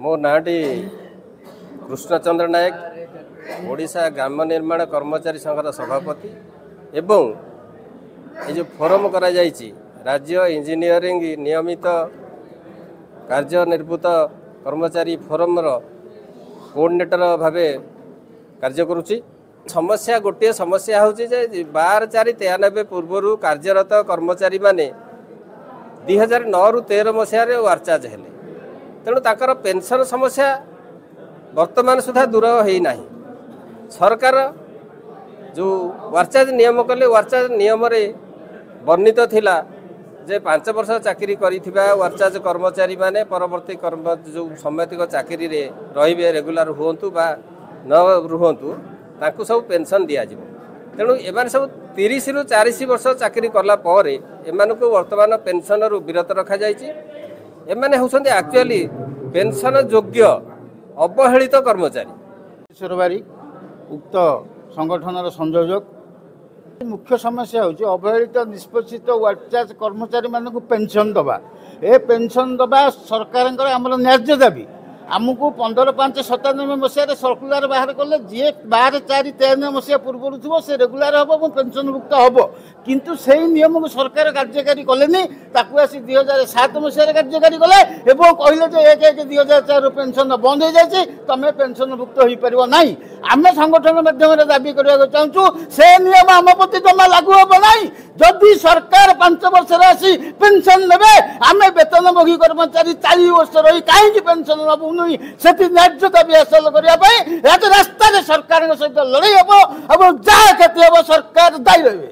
मो नाटी कृष्णचंद्र नायक ओडिशा ग्राम निर्माण कर्मचारी संघर सभापति एवं ये जो फोरम करा जायछि राज्य इंजीनियरिंग नियमित कार्यनिर्वृत्त कर्मचारी फोरम कोऑर्डिनेटर भावे कार्य करुछि। समस्या गोटे समस्या हूँ 12/4/93 पूर्व कार्यरत कर्मचारी माने 2009 रु 13 मसीह वार्चार्ज हेले तेणु ताकर पेंशन समस्या वर्तमान सुधा दूर होना। सरकार जो वार्चार्ज नियम कले वार्चार्ज नियम रे वर्णित थिला जे 5 वर्ष चाकरी करिथिबा वार्चार्ज कर्मचारी माने परवर्ती कर्म जो सम्मतिक चाकरी रे रहिबे रेगुलर हुंतु बा न रुहंतु ताकू सब पेंशन दिया जिवो। तेणु एमाने सब 30 रु 40 वर्ष चाकरी करला परे एमानकु वर्तमान पेंशन रु विरत रखा जायछि। एमाने होसंती एक्चुअली पेंशन योग्य अवहेलित कर्मचारी। सरबारी उक्त संगठन संयोजक मुख्य समस्या हूँ अवहेलित निष्पेषित वार्चार्ज कर्मचारी मानक पेंशन दबा ए पेंशन दबा सरकार आमर न्याज्य दाबी। आमको 15/5/97 मसीह सर्कुलर बाहर कले जी 12/4/93 मसीहा पूर्व थो से रेगुलर हम पेंशनभुक्त हम किंतु से नियम को सरकार कार्यकारी कले आसी 2007 मसीह कार्यकारी कले कहले 1/1/2004 पेंशन बंद हो जाए तुम पेंशनभुक्त हो पार ना। आम संगठन माध्यम दाबी करने चाहूँ से नियम आम प्रति जमा लागू हम ना। जदि सरकार 5 वर्ष आसी पेंशन ने आम वेतनभोगी कर्मचारी 40 वर्ष रही कहीं पेंशन नबू से न्याज्य दाबी हासिल करने रास्ता सरकार सहित लड़ाई हम और जहाँ क्षति हम सरकार दायी रहे।